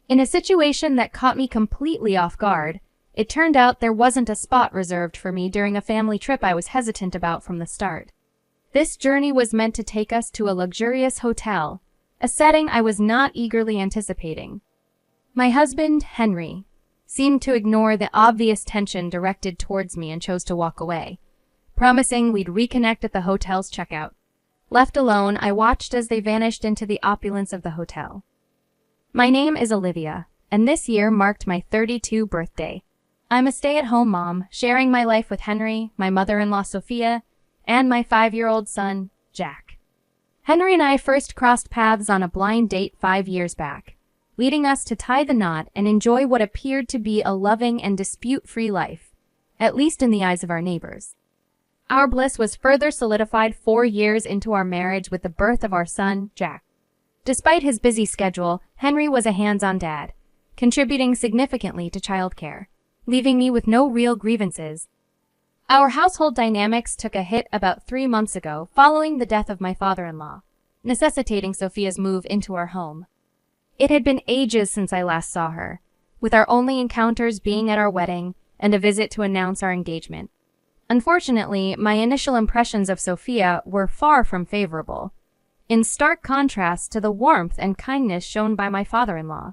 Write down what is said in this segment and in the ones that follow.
In a situation that caught me completely off guard, it turned out there wasn't a spot reserved for me during a family trip I was hesitant about from the start. This journey was meant to take us to a luxurious hotel, a setting I was not eagerly anticipating. My husband, Henry, seemed to ignore the obvious tension directed towards me and chose to walk away, promising we'd reconnect at the hotel's checkout. Left alone, I watched as they vanished into the opulence of the hotel. My name is Olivia, and this year marked my 32nd birthday. I'm a stay-at-home mom, sharing my life with Henry, my mother-in-law Sophia, and my 5-year-old son, Jack. Henry and I first crossed paths on a blind date 5 years back, leading us to tie the knot and enjoy what appeared to be a loving and dispute-free life, at least in the eyes of our neighbors. Our bliss was further solidified 4 years into our marriage with the birth of our son, Jack. Despite his busy schedule, Henry was a hands-on dad, contributing significantly to childcare, leaving me with no real grievances. Our household dynamics took a hit about 3 months ago following the death of my father-in-law, necessitating Sophia's move into our home. It had been ages since I last saw her, with our only encounters being at our wedding and a visit to announce our engagement. Unfortunately, my initial impressions of Sophia were far from favorable, in stark contrast to the warmth and kindness shown by my father-in-law.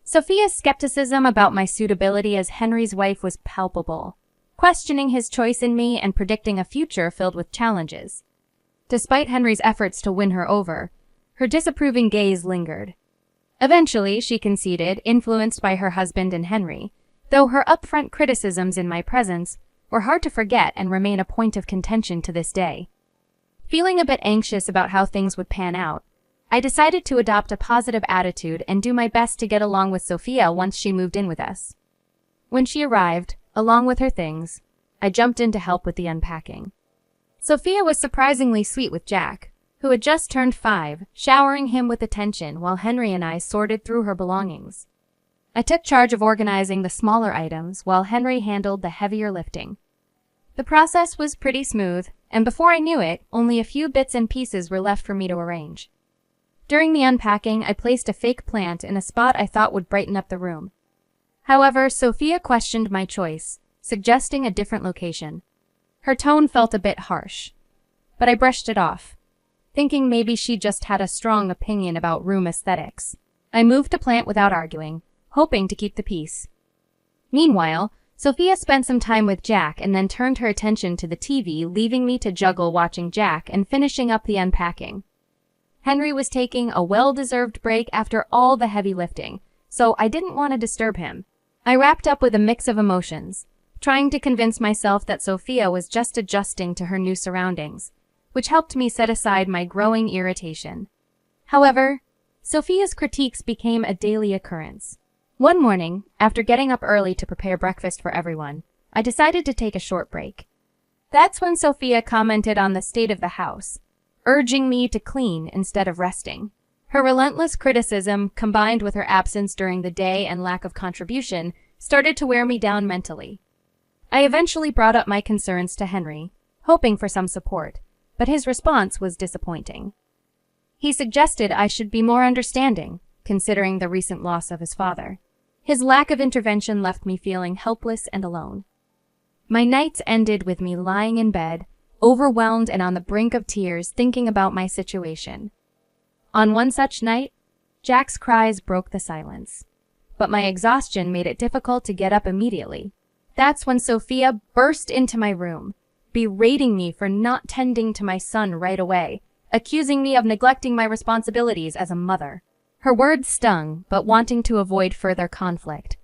Sophia's skepticism about my suitability as Henry's wife was palpable, questioning his choice in me and predicting a future filled with challenges. Despite Henry's efforts to win her over, her disapproving gaze lingered. Eventually, she conceded, influenced by her husband and Henry, though her upfront criticisms in my presence were hard to forget and remain a point of contention to this day. Feeling a bit anxious about how things would pan out, I decided to adopt a positive attitude and do my best to get along with Sophia once she moved in with us. When she arrived, along with her things, I jumped in to help with the unpacking. Sophia was surprisingly sweet with Jack, who had just turned 5, showering him with attention while Henry and I sorted through her belongings. I took charge of organizing the smaller items while Henry handled the heavier lifting. The process was pretty smooth, and before I knew it, only a few bits and pieces were left for me to arrange. During the unpacking, I placed a fake plant in a spot I thought would brighten up the room. However, Sophia questioned my choice, suggesting a different location. Her tone felt a bit harsh, but I brushed it off, thinking maybe she just had a strong opinion about room aesthetics. I moved the plant without arguing, hoping to keep the peace. Meanwhile, Sophia spent some time with Jack and then turned her attention to the TV, leaving me to juggle watching Jack and finishing up the unpacking. Henry was taking a well-deserved break after all the heavy lifting, so I didn't want to disturb him. I wrapped up with a mix of emotions, trying to convince myself that Sophia was just adjusting to her new surroundings, which helped me set aside my growing irritation. However, Sophia's critiques became a daily occurrence. One morning, after getting up early to prepare breakfast for everyone, I decided to take a short break. That's when Sophia commented on the state of the house, urging me to clean instead of resting. Her relentless criticism, combined with her absence during the day and lack of contribution, started to wear me down mentally. I eventually brought up my concerns to Henry, hoping for some support, but his response was disappointing. He suggested I should be more understanding, considering the recent loss of his father. His lack of intervention left me feeling helpless and alone. My nights ended with me lying in bed, overwhelmed and on the brink of tears, thinking about my situation. On one such night, Jack's cries broke the silence, but my exhaustion made it difficult to get up immediately. That's when Sophia burst into my room, berating me for not tending to my son right away, accusing me of neglecting my responsibilities as a mother. Her words stung, but wanting to avoid further conflict,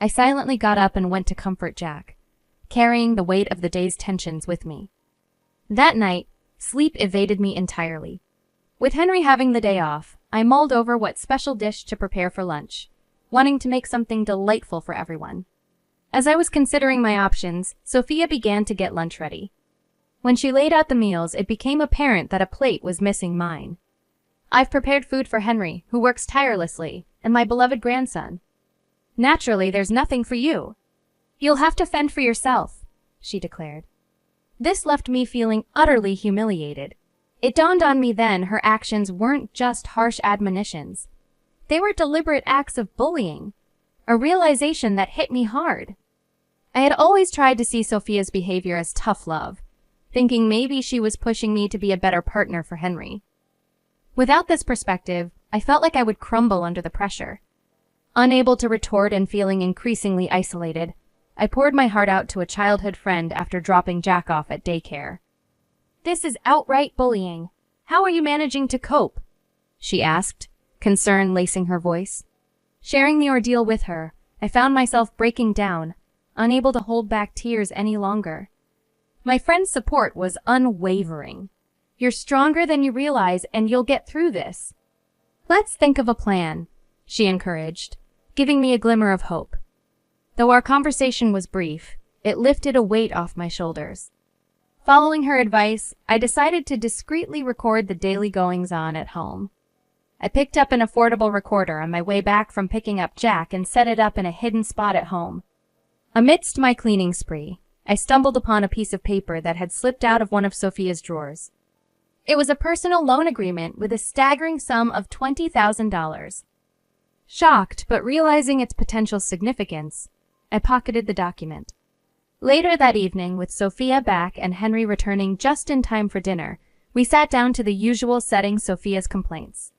I silently got up and went to comfort Jack, carrying the weight of the day's tensions with me. That night, sleep evaded me entirely. With Henry having the day off, I mulled over what special dish to prepare for lunch, wanting to make something delightful for everyone. As I was considering my options, Sophia began to get lunch ready. When she laid out the meals, it became apparent that a plate was missing mine. I've prepared food for Henry, who works tirelessly, and my beloved grandson. Naturally, there's nothing for you. You'll have to fend for yourself, she declared. This left me feeling utterly humiliated. It dawned on me then her actions weren't just harsh admonitions. They were deliberate acts of bullying, a realization that hit me hard. I had always tried to see Sophia's behavior as tough love, thinking maybe she was pushing me to be a better partner for Henry. Without this perspective, I felt like I would crumble under the pressure. Unable to retort and feeling increasingly isolated, I poured my heart out to a childhood friend after dropping Jack off at daycare. "This is outright bullying. How are you managing to cope?" she asked, concern lacing her voice. Sharing the ordeal with her, I found myself breaking down, unable to hold back tears any longer. My friend's support was unwavering. "You're stronger than you realize, and you'll get through this. Let's think of a plan," she encouraged, giving me a glimmer of hope. Though our conversation was brief, it lifted a weight off my shoulders. Following her advice, I decided to discreetly record the daily goings-on at home. I picked up an affordable recorder on my way back from picking up Jack and set it up in a hidden spot at home. Amidst my cleaning spree, I stumbled upon a piece of paper that had slipped out of one of Sophia's drawers. It was a personal loan agreement with a staggering sum of $20,000. Shocked, but realizing its potential significance, I pocketed the document. Later that evening, with Sophia back and Henry returning just in time for dinner, we sat down to the usual setting Sophia's complaints.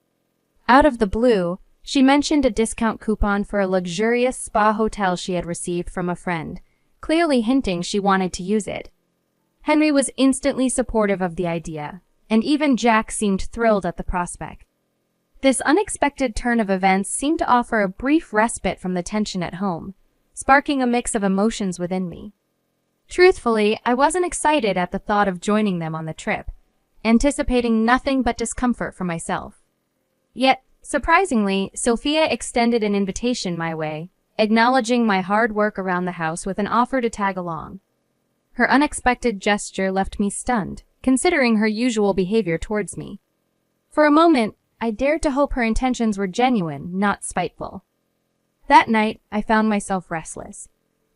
Out of the blue, she mentioned a discount coupon for a luxurious spa hotel she had received from a friend, clearly hinting she wanted to use it. Henry was instantly supportive of the idea, and even Jack seemed thrilled at the prospect. This unexpected turn of events seemed to offer a brief respite from the tension at home, sparking a mix of emotions within me. Truthfully, I wasn't excited at the thought of joining them on the trip, anticipating nothing but discomfort for myself. Yet, surprisingly, Sophia extended an invitation my way, acknowledging my hard work around the house with an offer to tag along. Her unexpected gesture left me stunned, considering her usual behavior towards me. For a moment, I dared to hope her intentions were genuine, not spiteful. That night, I found myself restless,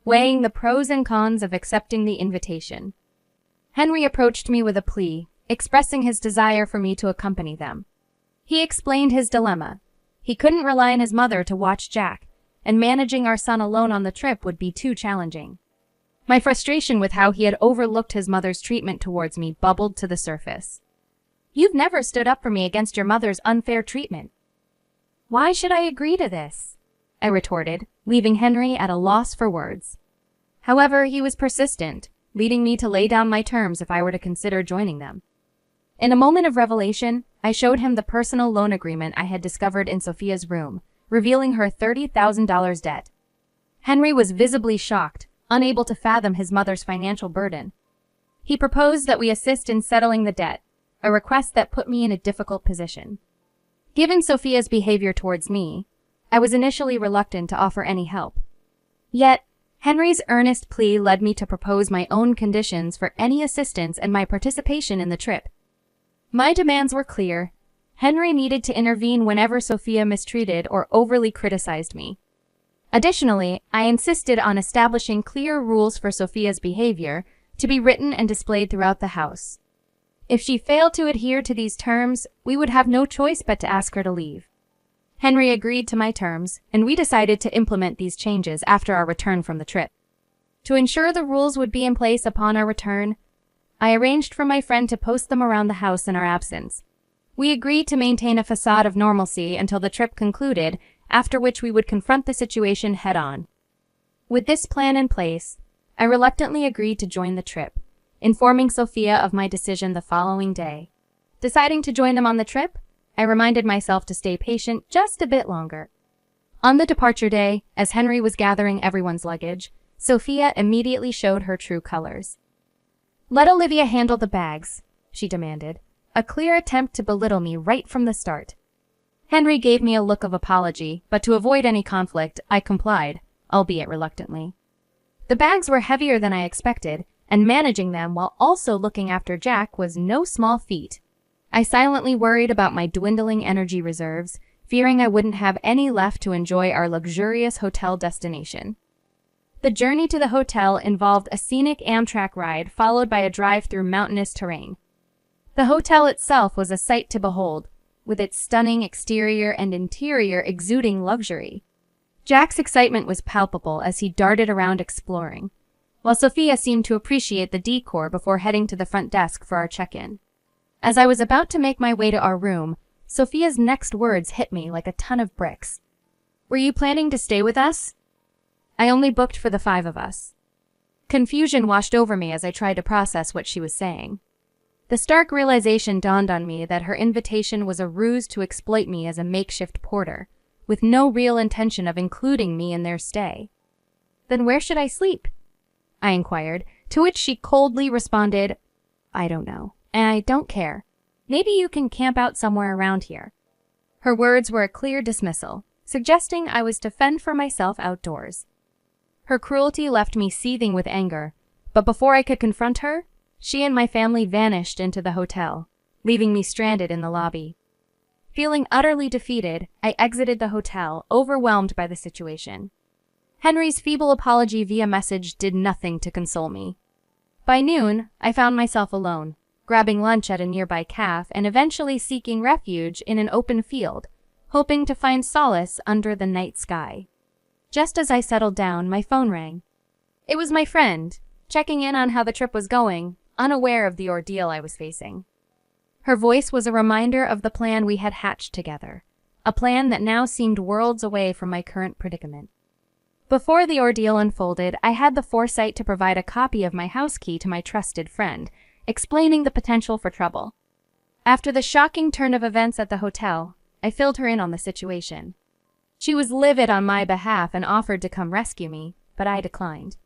weighing the pros and cons of accepting the invitation. Henry approached me with a plea, expressing his desire for me to accompany them. He explained his dilemma. He couldn't rely on his mother to watch Jack, and managing our son alone on the trip would be too challenging. My frustration with how he had overlooked his mother's treatment towards me bubbled to the surface. "You've never stood up for me against your mother's unfair treatment." "Why should I agree to this?" I retorted, leaving Henry at a loss for words. However, he was persistent, leading me to lay down my terms if I were to consider joining them. In a moment of revelation, I showed him the personal loan agreement I had discovered in Sophia's room, revealing her $30,000 debt. Henry was visibly shocked, unable to fathom his mother's financial burden. He proposed that we assist in settling the debt, a request that put me in a difficult position. Given Sophia's behavior towards me, I was initially reluctant to offer any help. Yet, Henry's earnest plea led me to propose my own conditions for any assistance and my participation in the trip. My demands were clear. Henry needed to intervene whenever Sophia mistreated or overly criticized me. Additionally, I insisted on establishing clear rules for Sophia's behavior to be written and displayed throughout the house. If she failed to adhere to these terms, we would have no choice but to ask her to leave. Henry agreed to my terms, and we decided to implement these changes after our return from the trip. To ensure the rules would be in place upon our return, I arranged for my friend to post them around the house in our absence. We agreed to maintain a facade of normalcy until the trip concluded, after which we would confront the situation head-on. With this plan in place, I reluctantly agreed to join the trip, informing Sophia of my decision the following day. Deciding to join them on the trip, I reminded myself to stay patient just a bit longer. On the departure day, as Henry was gathering everyone's luggage, Sophia immediately showed her true colors. "Let Olivia handle the bags," she demanded, a clear attempt to belittle me right from the start. Henry gave me a look of apology, but to avoid any conflict, I complied, albeit reluctantly. The bags were heavier than I expected, and managing them while also looking after Jack was no small feat. I silently worried about my dwindling energy reserves, fearing I wouldn't have any left to enjoy our luxurious hotel destination. The journey to the hotel involved a scenic Amtrak ride followed by a drive through mountainous terrain. The hotel itself was a sight to behold, with its stunning exterior and interior exuding luxury. Jack's excitement was palpable as he darted around exploring, while Sophia seemed to appreciate the decor before heading to the front desk for our check-in. As I was about to make my way to our room, Sophia's next words hit me like a ton of bricks. "Were you planning to stay with us?" "I only booked for the 5 of us." Confusion washed over me as I tried to process what she was saying. The stark realization dawned on me that her invitation was a ruse to exploit me as a makeshift porter, with no real intention of including me in their stay. "Then where should I sleep?" I inquired, to which she coldly responded, "I don't know, and I don't care. Maybe you can camp out somewhere around here." Her words were a clear dismissal, suggesting I was to fend for myself outdoors. Her cruelty left me seething with anger, but before I could confront her, she and my family vanished into the hotel, leaving me stranded in the lobby. Feeling utterly defeated, I exited the hotel, overwhelmed by the situation. Henry's feeble apology via message did nothing to console me. By noon, I found myself alone, grabbing lunch at a nearby cafe and eventually seeking refuge in an open field, hoping to find solace under the night sky. Just as I settled down, my phone rang. It was my friend, checking in on how the trip was going, unaware of the ordeal I was facing. Her voice was a reminder of the plan we had hatched together, a plan that now seemed worlds away from my current predicament. Before the ordeal unfolded, I had the foresight to provide a copy of my house key to my trusted friend, explaining the potential for trouble. After the shocking turn of events at the hotel, I filled her in on the situation. She was livid on my behalf and offered to come rescue me, but I declined.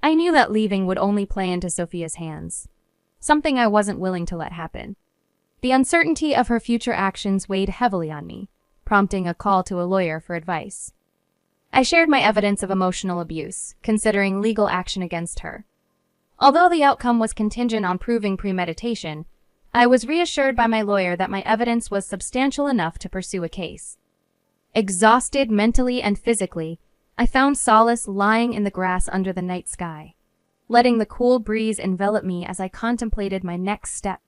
I knew that leaving would only play into Sophia's hands, something I wasn't willing to let happen. The uncertainty of her future actions weighed heavily on me, prompting a call to a lawyer for advice. I shared my evidence of emotional abuse, considering legal action against her. Although the outcome was contingent on proving premeditation, I was reassured by my lawyer that my evidence was substantial enough to pursue a case. Exhausted mentally and physically, I found solace lying in the grass under the night sky, letting the cool breeze envelop me as I contemplated my next step.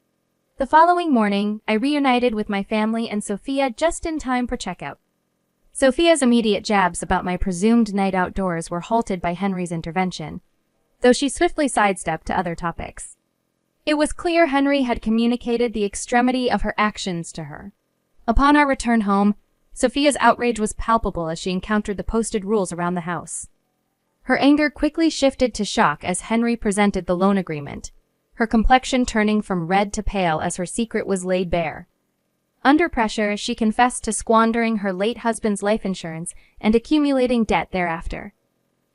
The following morning, I reunited with my family and Sophia just in time for checkout. Sophia's immediate jabs about my presumed night outdoors were halted by Henry's intervention, though she swiftly sidestepped to other topics. It was clear Henry had communicated the extremity of her actions to her. Upon our return home, Sophia's outrage was palpable as she encountered the posted rules around the house. Her anger quickly shifted to shock as Henry presented the loan agreement, her complexion turning from red to pale as her secret was laid bare. Under pressure, she confessed to squandering her late husband's life insurance and accumulating debt thereafter.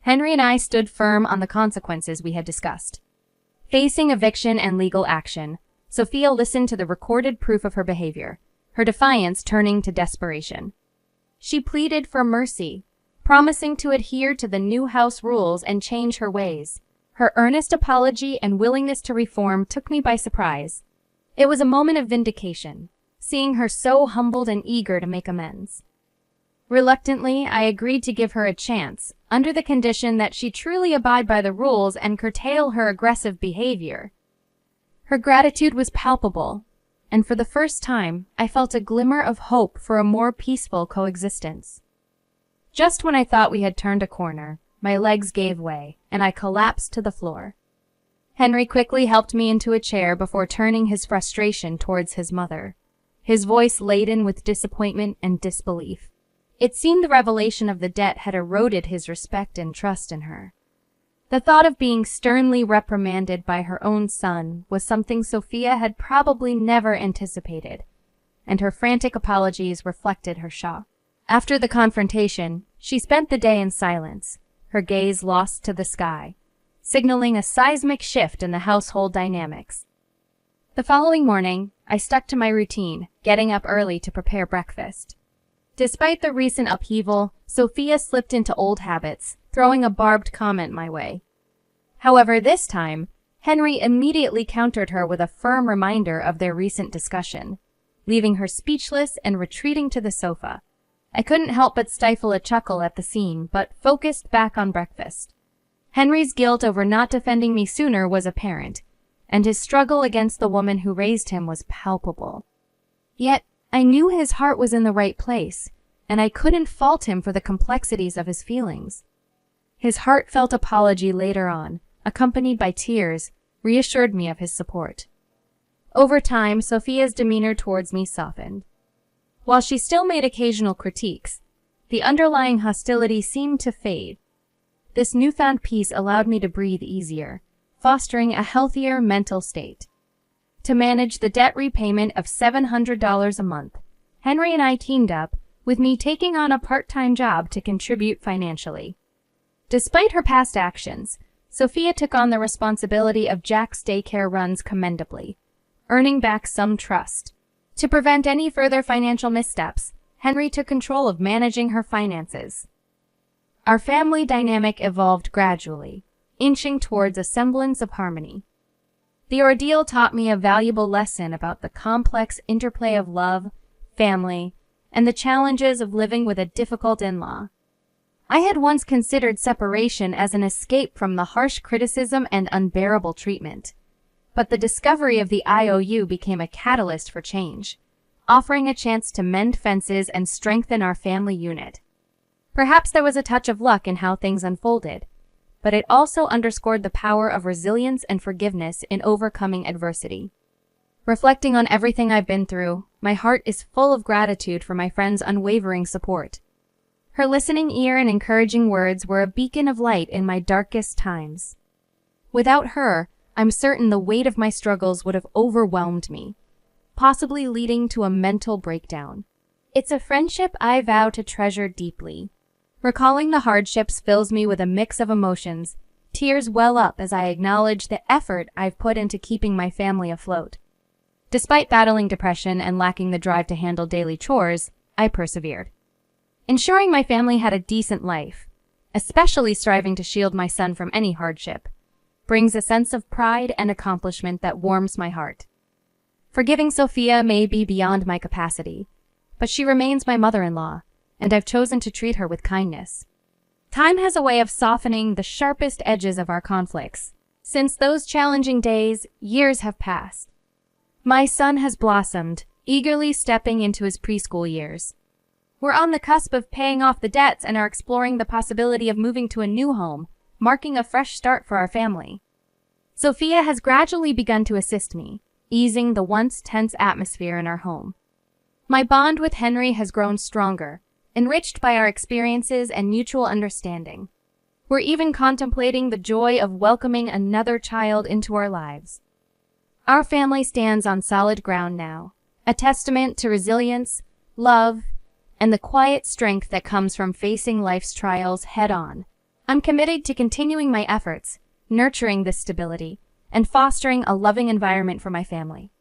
Henry and I stood firm on the consequences we had discussed. Facing eviction and legal action, Sophia listened to the recorded proof of her behavior, her defiance turning to desperation. She pleaded for mercy, promising to adhere to the new house rules and change her ways. Her earnest apology and willingness to reform took me by surprise. It was a moment of vindication, seeing her so humbled and eager to make amends. Reluctantly, I agreed to give her a chance, under the condition that she truly abide by the rules and curtail her aggressive behavior. Her gratitude was palpable, and for the first time, I felt a glimmer of hope for a more peaceful coexistence. Just when I thought we had turned a corner, my legs gave way, and I collapsed to the floor. Henry quickly helped me into a chair before turning his frustration towards his mother, his voice laden with disappointment and disbelief. It seemed the revelation of the debt had eroded his respect and trust in her. The thought of being sternly reprimanded by her own son was something Sophia had probably never anticipated, and her frantic apologies reflected her shock. After the confrontation, she spent the day in silence, her gaze lost to the sky, signaling a seismic shift in the household dynamics. The following morning, I stuck to my routine, getting up early to prepare breakfast. Despite the recent upheaval, Sophia slipped into old habits, throwing a barbed comment my way. However, this time, Henry immediately countered her with a firm reminder of their recent discussion, leaving her speechless and retreating to the sofa. I couldn't help but stifle a chuckle at the scene, but focused back on breakfast. Henry's guilt over not defending me sooner was apparent, and his struggle against the woman who raised him was palpable. Yet, I knew his heart was in the right place, and I couldn't fault him for the complexities of his feelings. His heartfelt apology later on, accompanied by tears, reassured me of his support. Over time, Sophia's demeanor towards me softened. While she still made occasional critiques, the underlying hostility seemed to fade. This newfound peace allowed me to breathe easier, fostering a healthier mental state. To manage the debt repayment of $700 a month, Henry and I teamed up, with me taking on a part-time job to contribute financially. Despite her past actions, Sophia took on the responsibility of Jack's daycare runs commendably, earning back some trust. To prevent any further financial missteps, Henry took control of managing her finances. Our family dynamic evolved gradually, inching towards a semblance of harmony. The ordeal taught me a valuable lesson about the complex interplay of love, family, and the challenges of living with a difficult in-law. I had once considered separation as an escape from the harsh criticism and unbearable treatment, but the discovery of the IOU became a catalyst for change, offering a chance to mend fences and strengthen our family unit. Perhaps there was a touch of luck in how things unfolded, but it also underscored the power of resilience and forgiveness in overcoming adversity. Reflecting on everything I've been through, my heart is full of gratitude for my friend's unwavering support. Her listening ear and encouraging words were a beacon of light in my darkest times. Without her, I'm certain the weight of my struggles would have overwhelmed me, possibly leading to a mental breakdown. It's a friendship I vow to treasure deeply. Recalling the hardships fills me with a mix of emotions. Tears well up as I acknowledge the effort I've put into keeping my family afloat. Despite battling depression and lacking the drive to handle daily chores, I persevered. Ensuring my family had a decent life, especially striving to shield my son from any hardship, brings a sense of pride and accomplishment that warms my heart. Forgiving Sophia may be beyond my capacity, but she remains my mother-in-law, and I've chosen to treat her with kindness. Time has a way of softening the sharpest edges of our conflicts. Since those challenging days, years have passed. My son has blossomed, eagerly stepping into his preschool years. We're on the cusp of paying off the debts and are exploring the possibility of moving to a new home, marking a fresh start for our family. Sophia has gradually begun to assist me, easing the once tense atmosphere in our home. My bond with Henry has grown stronger, enriched by our experiences and mutual understanding. We're even contemplating the joy of welcoming another child into our lives. Our family stands on solid ground now, a testament to resilience, love, and the quiet strength that comes from facing life's trials head-on. I'm committed to continuing my efforts, nurturing this stability, and fostering a loving environment for my family.